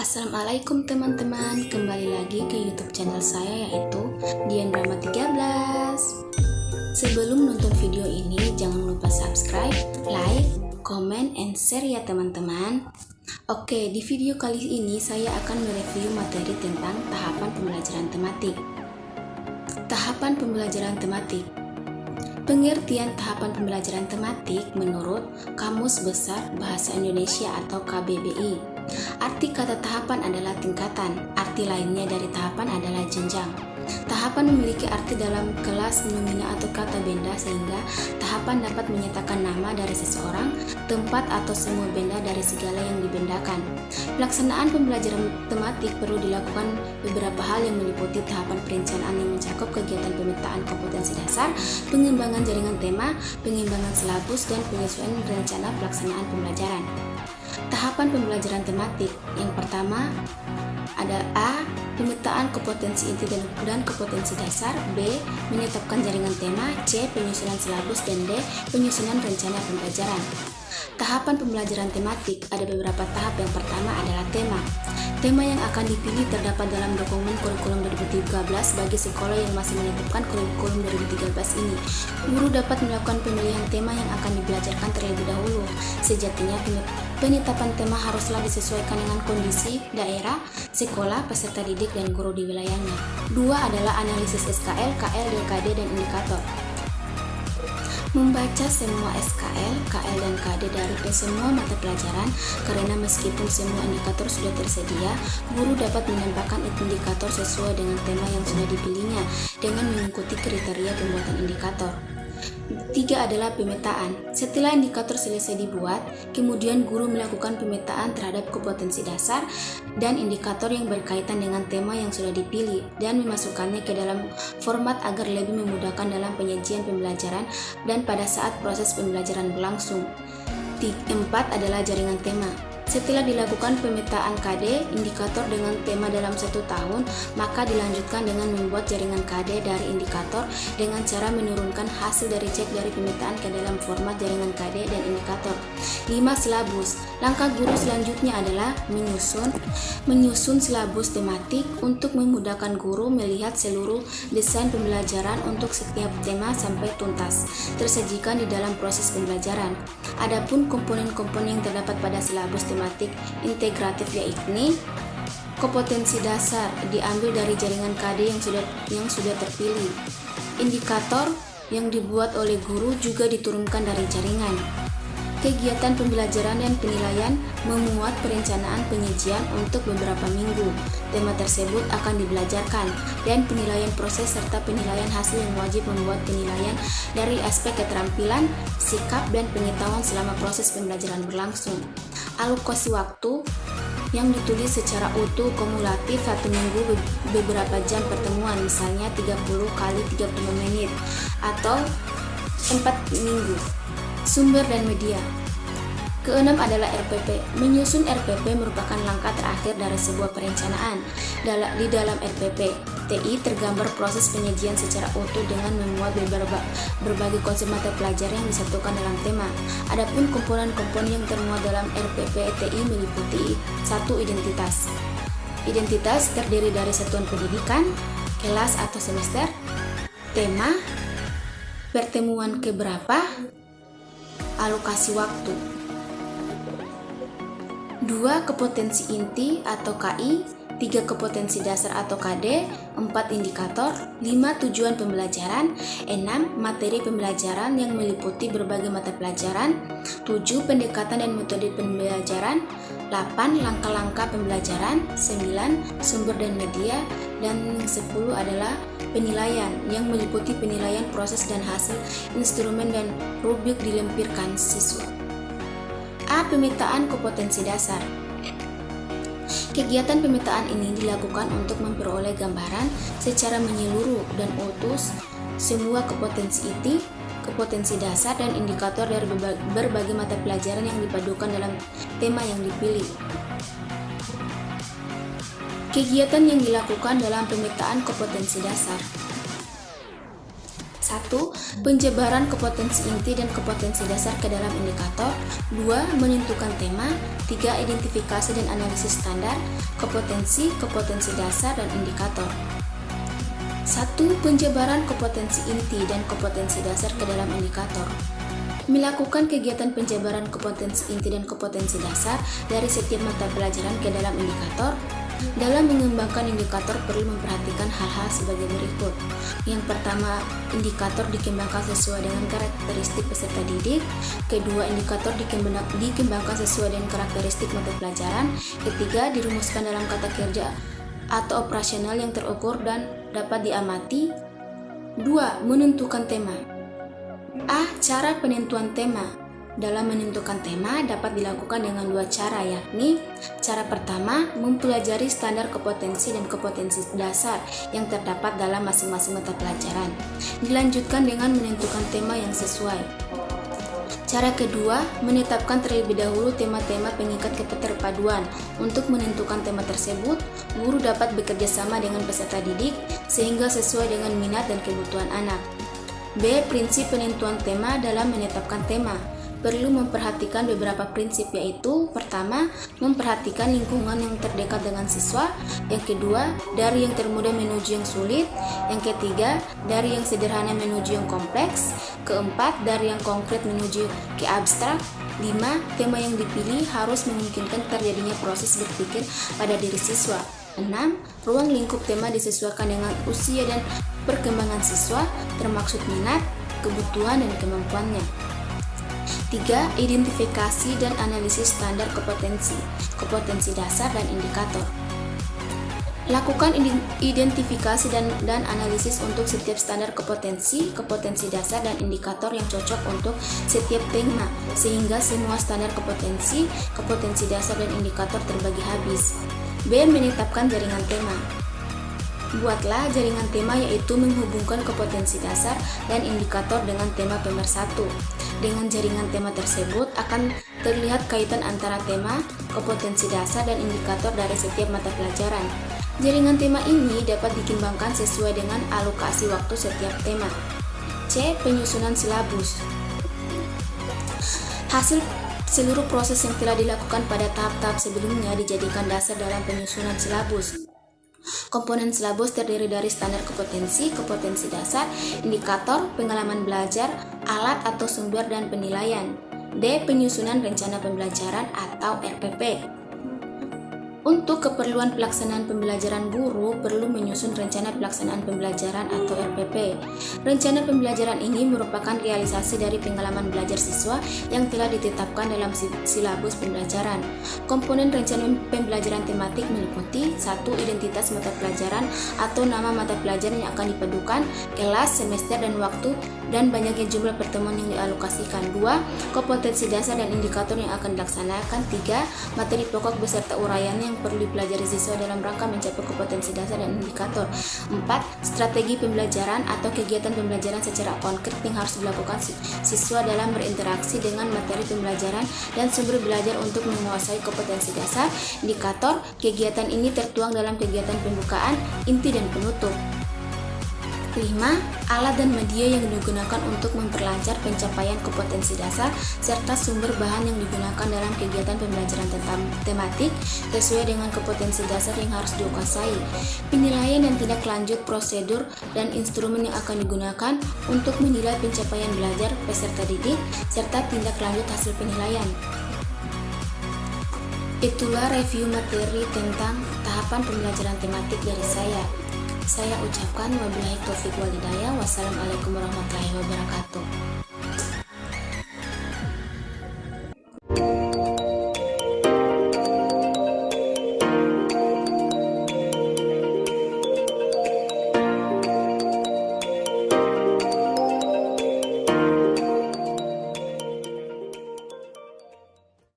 Assalamualaikum teman-teman, kembali lagi ke YouTube channel saya yaitu Dian Drama 13. Sebelum nonton video ini, jangan lupa subscribe, like, comment, and share ya teman-teman. Oke, di video kali ini saya akan mereview materi tentang tahapan pembelajaran tematik. Tahapan pembelajaran tematik. Pengertian tahapan pembelajaran tematik menurut Kamus Besar Bahasa Indonesia atau KBBI. Arti kata tahapan adalah tingkatan, arti lainnya dari tahapan adalah jenjang. Tahapan memiliki arti dalam kelas nomina atau kata benda sehingga tahapan dapat menyatakan nama dari seseorang, tempat atau semua benda dari segala yang dibendakan. Pelaksanaan pembelajaran tematik perlu dilakukan beberapa hal yang meliputi tahapan perencanaan yang mencakup kegiatan pemetaan kompetensi dasar, pengembangan jaringan tema, pengembangan silabus, dan penyesuaian rencana pelaksanaan pembelajaran. Tahapan pembelajaran tematik yang pertama ada A. Pemetaan kompetensi inti dan kompetensi dasar. B. Menetapkan jaringan tema. C. Penyusunan silabus. Dan D. Penyusunan rencana pembelajaran. Tahapan pembelajaran tematik ada beberapa tahap. Yang pertama adalah tema. Tema yang akan dipilih terdapat dalam dokumen kurikulum 2013 bagi sekolah yang masih menetapkan kurikulum 2013 ini. Guru dapat melakukan pemilihan tema yang akan dibelajarkan terlebih dahulu. Sejatinya penetapan tema haruslah disesuaikan dengan kondisi daerah, sekolah, peserta didik, dan guru di wilayahnya. Dua adalah analisis SKL, KL, DKD, dan indikator. Membaca semua SKL, KL, dan KD dari semua mata pelajaran karena meskipun semua indikator sudah tersedia, guru dapat menambahkan indikator sesuai dengan tema yang sudah dipilihnya dengan mengikuti kriteria pembuatan indikator. Tiga adalah pemetaan. Setelah indikator selesai dibuat, kemudian guru melakukan pemetaan terhadap kompetensi dasar dan indikator yang berkaitan dengan tema yang sudah dipilih dan memasukkannya ke dalam format agar lebih memudahkan dalam penyajian pembelajaran dan pada saat proses pembelajaran berlangsung. Empat adalah jaringan tema. Setelah dilakukan pemetaan KD, indikator dengan tema dalam 1 tahun, maka dilanjutkan dengan membuat jaringan KD dari indikator dengan cara menurunkan hasil dari cek dari pemetaan ke dalam format jaringan KD dan indikator. 5. Silabus. Langkah guru selanjutnya adalah menyusun silabus tematik untuk memudahkan guru melihat seluruh desain pembelajaran untuk setiap tema sampai tuntas, tersajikan di dalam proses pembelajaran. Adapun komponen-komponen yang terdapat pada silabus tematik integratif yakni kompetensi dasar diambil dari jaringan KD yang sudah terpilih. Indikator yang dibuat oleh guru juga diturunkan dari jaringan. Kegiatan pembelajaran dan penilaian memuat perencanaan penyajian untuk beberapa minggu. Tema tersebut akan dibelajarkan dan penilaian proses serta penilaian hasil yang wajib membuat penilaian dari aspek keterampilan, sikap, dan pengetahuan selama proses pembelajaran berlangsung. Alokasi waktu yang ditulis secara utuh kumulatif 1 minggu beberapa jam pertemuan, misalnya 30 kali 30 menit atau 4 minggu. Sumber dan media. Keenam adalah RPP. Menyusun RPP merupakan langkah terakhir dari sebuah perencanaan. Di dalam RPP, TI tergambar proses penyajian secara utuh dengan memuat berbagai konsep mata pelajaran yang disatukan dalam tema. Adapun komponen-komponen yang termuat dalam RPP TI meliputi 1. Identitas. Identitas terdiri dari satuan pendidikan, kelas atau semester, tema, pertemuan keberapa, alokasi waktu. 2. Kompetensi inti atau KI. 3. Kompetensi dasar atau KD. 4. Indikator. 5. Tujuan pembelajaran. 6. Materi pembelajaran yang meliputi berbagai mata pelajaran. 7. Pendekatan dan metode pembelajaran. 8. Langkah-langkah pembelajaran. 9. Sumber dan media. Dan 10 adalah penilaian yang meliputi penilaian proses dan hasil, instrumen dan rubrik dilempirkan siswa. A. Pemetaan kompetensi dasar. Kegiatan pemetaan ini dilakukan untuk memperoleh gambaran secara menyeluruh dan utuh semua kompetensi inti, kompetensi dasar, dan indikator dari berbagai mata pelajaran yang dipadukan dalam tema yang dipilih. Kegiatan yang dilakukan dalam pemetaan kompetensi dasar. 1. Penjabaran kompetensi inti dan kompetensi dasar ke dalam indikator. 2. Menentukan tema. 3. Identifikasi dan analisis standar, kompetensi dasar, dan indikator. 1. Penjabaran kompetensi inti dan kompetensi dasar ke dalam indikator. Melakukan kegiatan penjabaran kompetensi inti dan kompetensi dasar dari setiap mata pelajaran ke dalam indikator. Dalam mengembangkan indikator perlu memperhatikan hal-hal sebagai berikut. Yang pertama, indikator dikembangkan sesuai dengan karakteristik peserta didik. Kedua, indikator dikembangkan sesuai dengan karakteristik mata pelajaran. Ketiga, dirumuskan dalam kata kerja atau operasional yang terukur dan dapat diamati. 2. Menentukan tema. A. Cara penentuan tema. Dalam menentukan tema dapat dilakukan dengan dua cara, yakni cara pertama, mempelajari standar kompetensi dan kompetensi dasar yang terdapat dalam masing-masing mata pelajaran. Dilanjutkan dengan menentukan tema yang sesuai. Cara kedua, menetapkan terlebih dahulu tema-tema pengikat keterpaduan. Untuk menentukan tema tersebut, guru dapat bekerja sama dengan peserta didik sehingga sesuai dengan minat dan kebutuhan anak. B. Prinsip penentuan tema dalam menetapkan tema. Perlu memperhatikan beberapa prinsip, yaitu pertama, memperhatikan lingkungan yang terdekat dengan siswa. Yang kedua, dari yang termudah menuju yang sulit. Yang ketiga, dari yang sederhana menuju yang kompleks. Keempat, dari yang konkret menuju ke abstrak. 5. Tema yang dipilih harus memungkinkan terjadinya proses berpikir pada diri siswa. 6. Ruang lingkup tema disesuaikan dengan usia dan perkembangan siswa, termaksud minat, kebutuhan, dan kemampuannya. 3. Identifikasi dan analisis standar kompetensi dasar, dan indikator. Lakukan identifikasi dan analisis untuk setiap standar kompetensi dasar, dan indikator yang cocok untuk setiap tema, sehingga semua standar kompetensi dasar, dan indikator terbagi habis. B. Menetapkan jaringan tema. Buatlah jaringan tema, yaitu menghubungkan kompetensi dasar dan indikator dengan tema pemersatu. Dengan jaringan tema tersebut akan terlihat kaitan antara tema, kompetensi dasar, dan indikator dari setiap mata pelajaran. Jaringan tema ini dapat dikembangkan sesuai dengan alokasi waktu setiap tema. C. Penyusunan silabus. Hasil seluruh proses yang telah dilakukan pada tahap-tahap sebelumnya dijadikan dasar dalam penyusunan silabus. Komponen silabus terdiri dari standar kompetensi dasar, indikator, pengalaman belajar, alat atau sumber, dan penilaian. D. Penyusunan rencana pembelajaran atau RPP. Untuk keperluan pelaksanaan pembelajaran, guru perlu menyusun rencana pelaksanaan pembelajaran atau RPP. Rencana pembelajaran ini merupakan realisasi dari pengalaman belajar siswa yang telah ditetapkan dalam silabus pembelajaran. Komponen rencana pembelajaran tematik meliputi 1. Identitas mata pelajaran atau nama mata pelajaran yang akan dipadukan, kelas, semester, dan waktu, dan banyaknya jumlah pertemuan yang dialokasikan. 2. Kompetensi dasar dan indikator yang akan dilaksanakan. 3. Materi pokok beserta uraiannya yang perlu dipelajari siswa dalam rangka mencapai kompetensi dasar dan indikator. 4. Strategi pembelajaran atau kegiatan pembelajaran secara konkret yang harus dilakukan siswa dalam berinteraksi dengan materi pembelajaran dan sumber belajar untuk menguasai kompetensi dasar. Indikator, kegiatan ini tertuang dalam kegiatan pembukaan, inti, dan penutup. 5. Alat dan media yang digunakan untuk memperlancar pencapaian kompetensi dasar serta sumber bahan yang digunakan dalam kegiatan pembelajaran tematik sesuai dengan kompetensi dasar yang harus dikuasai. Penilaian dan tindak lanjut prosedur dan instrumen yang akan digunakan untuk menilai pencapaian belajar peserta didik serta tindak lanjut hasil penilaian. Itulah review materi tentang tahapan pembelajaran tematik dari saya. Saya ucapkan wabillahi taufiq wal hidayah. Wassalamualaikum warahmatullahi wabarakatuh.